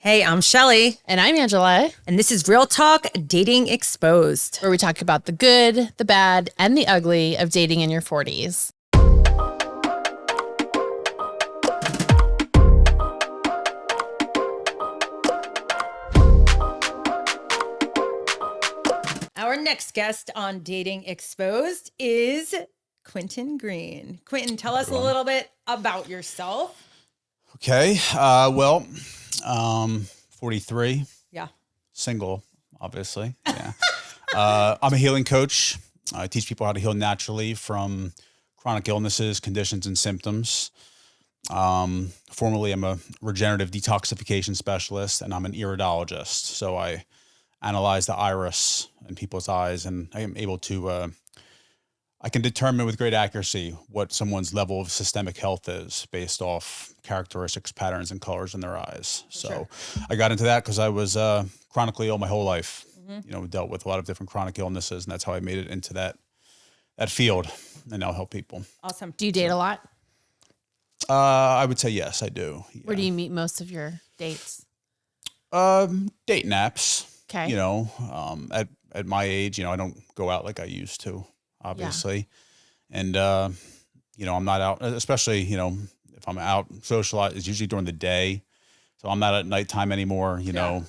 Hey, I'm Shelly. And I'm Angela. And this is Real Talk Dating Exposed, where we talk about the good, the bad, and the ugly of dating in your 40s. Our next guest on Dating Exposed is Quinton Greene. Quinton, tell us a little bit about yourself. Okay. 43. Yeah. Single, obviously. Yeah. I'm a healing coach. I teach people how to heal naturally from chronic illnesses, conditions, and symptoms. Formerly, I'm a regenerative detoxification specialist, and I'm an iridologist. So I analyze the iris in people's eyes, and I am able to I can determine with great accuracy what someone's level of systemic health is based off characteristics, patterns, and colors in their eyes. So I got into that because I was chronically ill my whole life. Dealt with a lot of different chronic illnesses, and that's how I made it into that field, and now help people. Awesome. Do you date a lot? I would say yes, I do. Yeah. Where do you meet most of your dates? Dating apps. Okay. At my age, I don't go out like I used to, obviously. Yeah. And, I'm not out, especially, if I'm out socializing, it's usually during the day. So I'm not at nighttime anymore, so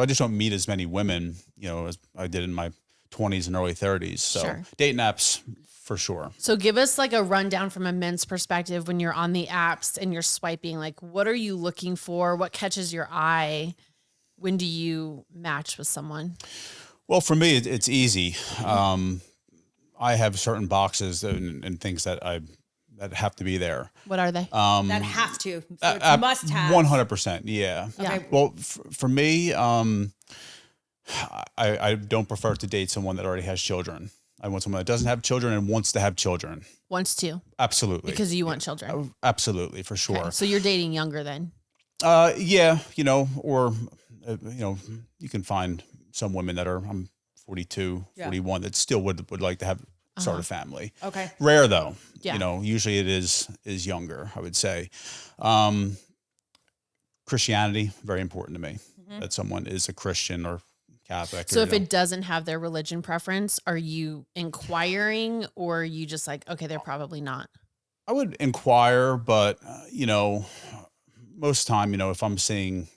I just don't meet as many women, as I did in my 20s and early 30s. So dating apps for sure. So give us like a rundown from a men's perspective when you're on the apps and you're swiping, like what are you looking for? What catches your eye? When do you match with someone? Well, for me, it's easy. I have certain boxes and things that have to be there. What are they? That have to. So it's must have. 100%. Yeah. Okay. Well, for me, I don't prefer to date someone that already has children. I want someone that doesn't have children and wants to have children. Wants to. Absolutely. Because you want children. Absolutely, for sure. Okay. So you're dating younger then? Yeah, or you can find some women that are, I'm 42, 41, that still would like to have start a family. Okay. Rare though. Yeah. Usually it is younger, I would say. Christianity, very important to me. That someone is a Christian or Catholic. So if it doesn't have their religion preference, are you inquiring or are you just like, okay, they're probably not? I would inquire, but most time, if I'm seeing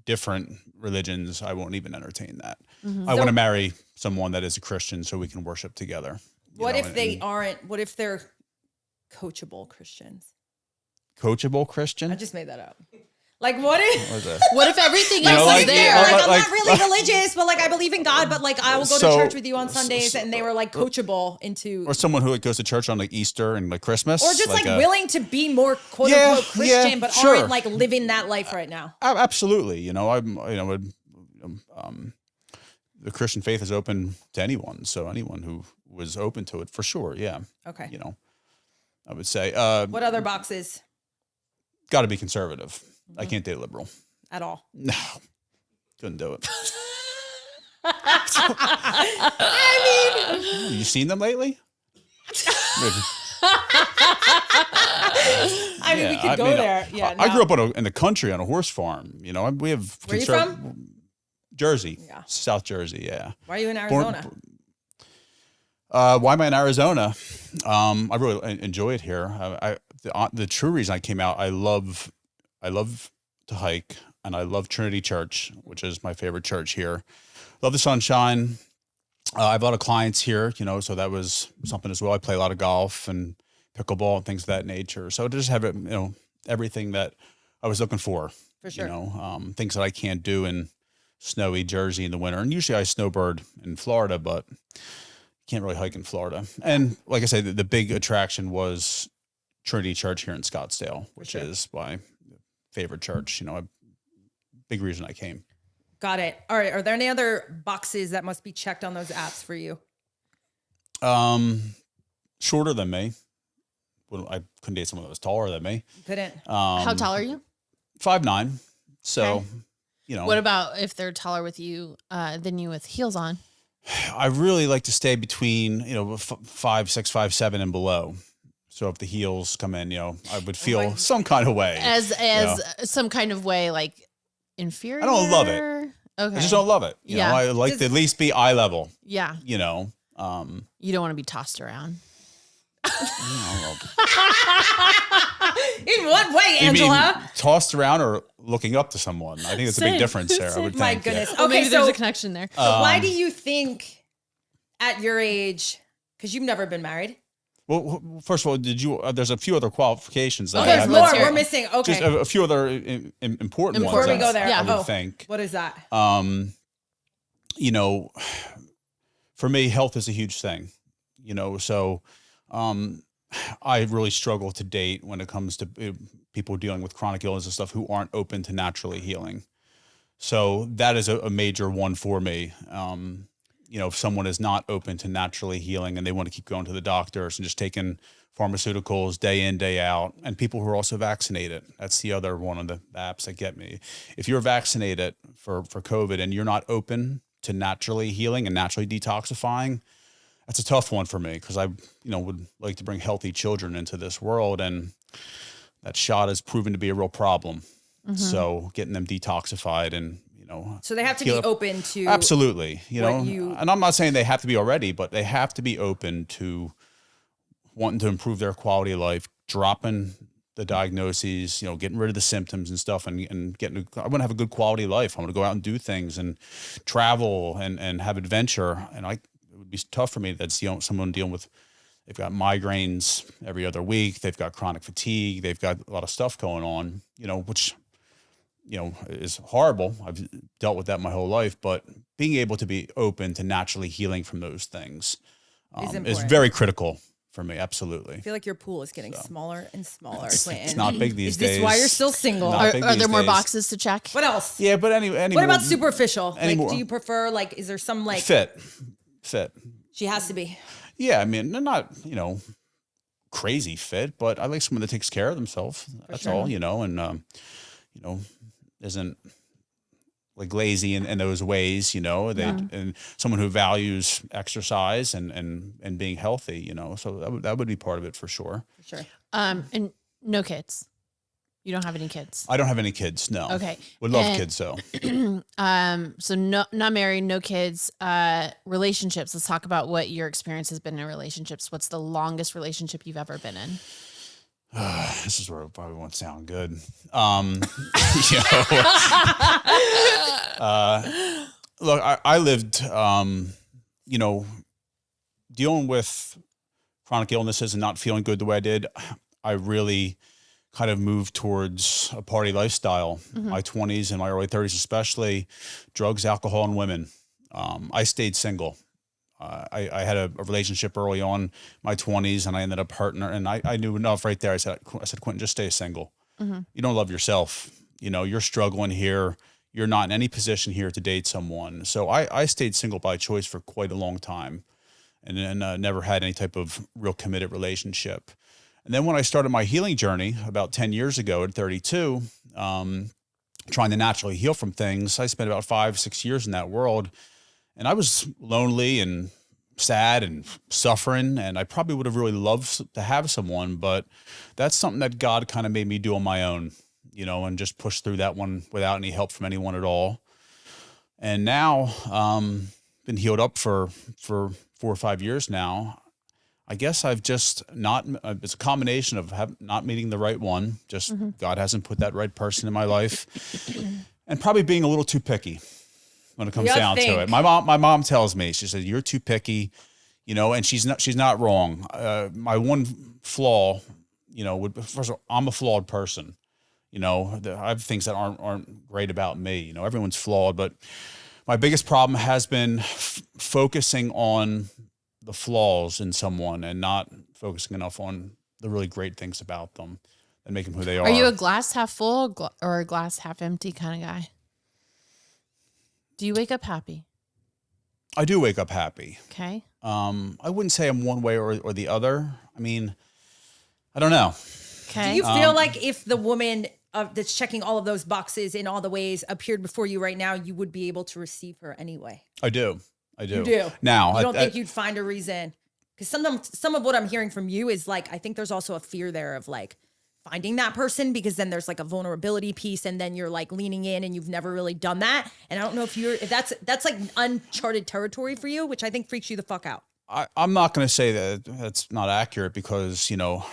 different religions, I won't even entertain that. I want to marry someone that is a Christian so we can worship together. What if they aren't? What if they're coachable Christians? Coachable Christian? I just made that up. Like what if everything else is there? I'm not really religious, but I believe in God, but I will go to church with you on Sundays, and they were coachable into. Or someone who goes to church on Easter and Christmas, or just willing to be more quote unquote Christian, but aren't living that life right now. Absolutely, the Christian faith is open to anyone, so anyone who was open to it, for sure, yeah. Okay. I would say. What other boxes? Got to be conservative. I can't date liberal. At all? No. Couldn't do it. I mean... You seen them lately? We could go there. Yeah. I grew up in the country on a horse farm. We have... Where are you from? Jersey. Yeah. South Jersey, yeah. Why are you in Arizona? Why am I in Arizona? I really enjoy it here. The true reason I came out, I love to hike, and I love Trinity Church, which is my favorite church here. Love the sunshine. I have a lot of clients here, so that was something as well. I play a lot of golf and pickleball and things of that nature. So to just have it, everything that I was looking for. For sure. Things that I can't do in snowy Jersey in the winter. And usually I snowbird in Florida, but can't really hike in Florida. And like I said, the big attraction was Trinity Church here in Scottsdale, which is my favorite church. A big reason I came. Got it. All right. Are there any other boxes that must be checked on those apps for you? Shorter than me. Well, I couldn't date someone that was taller than me. You couldn't. How tall are you? 5'9". So, What about if they're taller with you than you with heels on? I really like to stay between, 5'6", 5'7", and below. So if the heels come in, I would feel some kind of way. As some kind of way, like inferior? I don't love it. Okay. I just don't love it. You know, I like Just- to at least be eye level. Yeah. You know, You don't want to be tossed around. In what way, you mean Angela? tossed around or looking up to someone? I think it's a big Same. difference there. I would My think. goodness. Well, Okay, maybe there's so a connection there. why do you think at your age, because you've never been married? Well, first of all, did you? There's a few other qualifications. That Oh, I there's have. more. let's hear We're it. missing. Okay. Just a few other important Before ones. we go there, Yeah. I would oh, think. what is that? You know, for me, health is a huge thing. You know, so I really struggle to date when it comes to people dealing with chronic illness and stuff who aren't open to naturally healing. So that is a major one for me. You know, if someone is not open to naturally healing and they want to keep going to the doctors and just taking pharmaceuticals day in, day out, and people who are also vaccinated. That's the other one of the apps that get me. If you're vaccinated for COVID and you're not open to naturally healing and naturally detoxifying, that's a tough one for me because I, would like to bring healthy children into this world, and that shot has proven to be a real problem. Mm-hmm. So getting them detoxified and, So they have to be open to absolutely, what and I'm not saying they have to be already, but they have to be open to wanting to improve their quality of life, dropping the diagnoses, getting rid of the symptoms and stuff, and I want to have a good quality of life. I want to go out and do things and travel and have adventure. And it would be tough for me that's someone dealing with, they've got migraines every other week. They've got chronic fatigue. They've got a lot of stuff going on, which, is horrible. I've dealt with that my whole life, but being able to be open to naturally healing from those things is very critical for me. Absolutely. I feel like your pool is getting smaller and smaller. It's not big these days. Is this why you're still single? Not big Are there these more days. boxes to check? What else? Yeah, but any What about superficial? Like, more- do you prefer, is there some fit? She has to be. Yeah, I mean, not crazy fit, but I like someone that takes care of themselves. That's all, and isn't like lazy in those ways, and someone who values exercise and being healthy, so that would be part of it for sure. Sure. And no kids. You don't have any kids. I don't have any kids. No. Okay. Would love kids though. So not married, no kids, relationships. Let's talk about what your experience has been in relationships. What's the longest relationship you've ever been in? This is where it probably won't sound good. Look, I lived, dealing with chronic illnesses and not feeling good the way I did. I really kind of moved towards a party lifestyle. My 20s and my early 30s, especially drugs, alcohol, and women. I stayed single. I had a relationship early on in my 20s, and I ended up hurting her. And I knew enough right there. I said, Quinton, just stay single. You don't love yourself. You're struggling here. You're not in any position here to date someone. So I stayed single by choice for quite a long time, and then never had any type of real committed relationship. And then when I started my healing journey about 10 years ago at 32, trying to naturally heal from things, I spent about 5-6 years in that world. And I was lonely and sad and suffering, and I probably would have really loved to have someone, but that's something that God kind of made me do on my own, and just push through that one without any help from anyone at all. And now, been healed up for 4 or 5 years now. I guess I've just not, it's a combination of not meeting the right one, just God hasn't put that right person in my life, and probably being a little too picky when it comes down to it. My mom tells me, she says, you're too picky, and she's not wrong. My one flaw, first of all, I'm a flawed person. I have things that aren't great about me. Everyone's flawed, but my biggest problem has been focusing on the flaws in someone and not focusing enough on the really great things about them and make them who they are. Are you a glass half full or a glass half empty kind of guy? Do you wake up happy? I do wake up happy. Okay. I wouldn't say I'm one way or the other. I mean, I don't know. Okay. Do you feel like if the woman that's checking all of those boxes in all the ways appeared before you right now, you would be able to receive her anyway? I do. You do. Now, you don't think you'd find a reason? Because some of what I'm hearing from you is I think there's also a fear there of finding that person, because then there's like a vulnerability piece and then you're like leaning in and you've never really done that. And I don't know if that's like uncharted territory for you, which I think freaks you the fuck out. I'm not going to say that that's not accurate because, you know,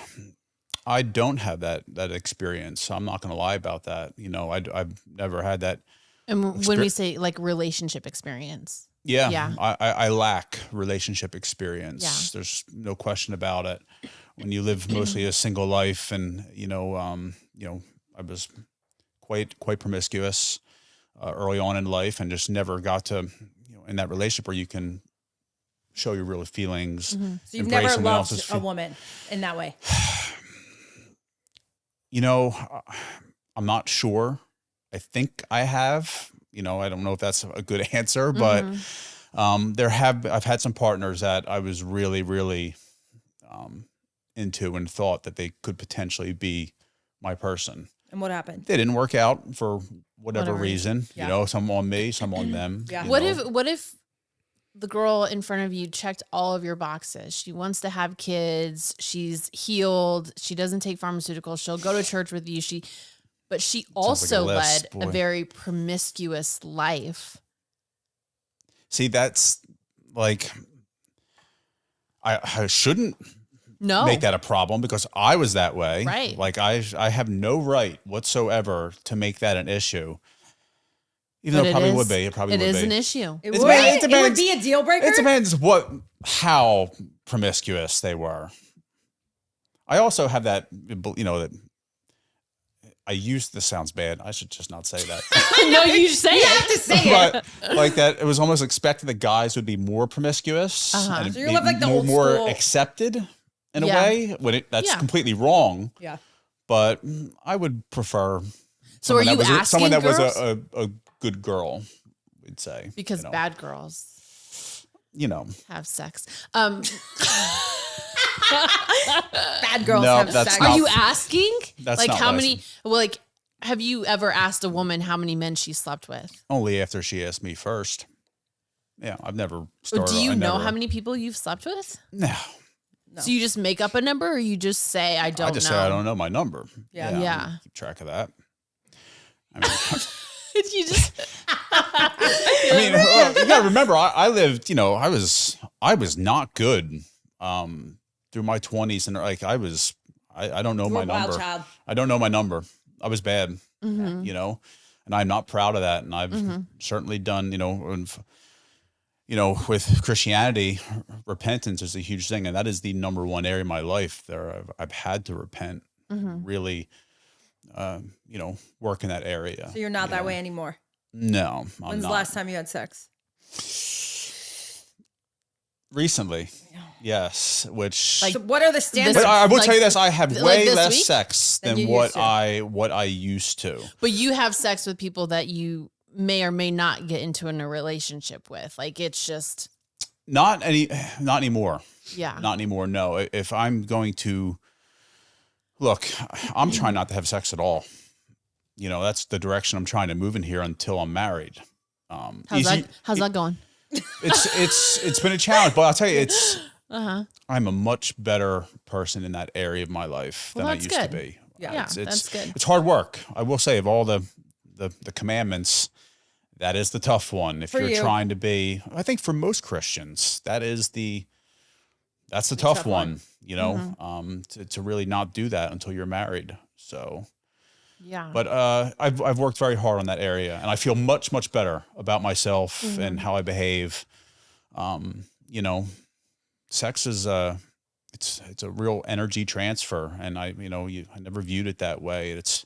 I don't have that experience. I'm not going to lie about that. You know, I've never had that. And when we say like relationship experience. Yeah. I lack relationship experience. Yeah. There's no question about it. When you live mostly a single life and, you know, I was quite promiscuous early on in life and just never got to, you know, in that relationship where you can show your real feelings. So you've never loved a woman in that way. You know, I'm not sure. I think I have. You know, I don't know if that's a good answer, but I've had some partners that I was really, really into and thought that they could potentially be my person. And what happened? They didn't work out for whatever reason. Yeah. You know, some on me, some on them. Yeah. You What know. if the girl in front of you checked all of your boxes? She wants to have kids. She's healed. She doesn't take pharmaceuticals. She'll go to church with you. But she also led a very promiscuous life. See, that's like, I shouldn't make that a problem because I was that way. Right. Like I have no right whatsoever to make that an issue. Even though it probably would be. It probably would be. It is an issue. It would be a deal breaker? It depends how promiscuous they were. I also have that, you know, that this sounds bad. I should just not say that. No, you say You have to say it. But like that, it was almost expected that guys would be more promiscuous and So you're like the old more school. accepted in a way. When that's completely wrong. Yeah. But I would prefer. So are you asking someone that girls? was a good girl? We'd say Because bad girls, you know, have sex. Bad girls No, have that's sex. not- Are you asking? That's like not how what I many? Well, like, have you ever asked a woman how many men she slept with? only after she asked me first. Yeah, I've never started. Do you know how many people you've slept with? No. So you just make up a number, or you just say I don't know? I just say I don't know my number. Yeah. Yeah. I don't keep track of that. I mean, You just you gotta remember, I lived, you know, I was not good through my 20s, and like I don't know my a wild number. child. I don't know my number. I was bad, you know, and I'm not proud of that. And I've certainly done, you know, with Christianity, repentance is a huge thing, and that is the number one area in my life there. I've had to repent, really, you know, work in that area. So you're not that way anymore. No, I'm When's not. the last time you had sex? Recently, yes. Which, Like, So what are the standards? but I will like- tell you this: I have like way this less week? sex Than than you what used to. I used to. But you have sex with people that you may or may not get into in a relationship with. Like it's just Not anymore. yeah. Not anymore. No. If I'm going to look, I'm trying not to have sex at all. You know, that's the direction I'm trying to move in here until I'm married. How's that going? It's been a challenge, but I'll tell you, I'm a much better person in that area of my life than I that's used to good. be. Yeah, that's good. It's hard work. I will say, of all the commandments, that is the tough one. If For you're you. trying to be, I think for most Christians, that's the tough one. You know, to really not do that until you're married. So. Yeah. But I've worked very hard on that area, and I feel much better about myself and how I behave. You know, sex is it's a real energy transfer, and I never viewed it that way. It's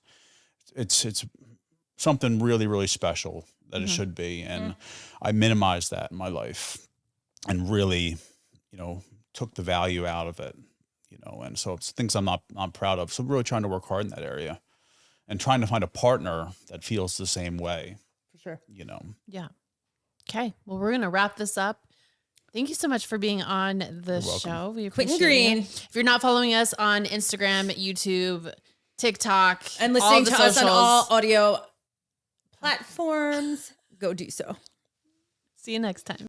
something really special that it should be, and I minimized that in my life, and really, took the value out of it. And so it's things I'm not proud of. So I'm really trying to work hard in that area. And trying to find a partner that feels the same way. For sure. Yeah. Okay. Well, we're going to wrap this up. Thank you so much for being on the show. We Quinton appreciate Greene. you. If you're not following us on Instagram, YouTube, TikTok, And all listening the to us on socials, all audio platforms, go do so. See you next time.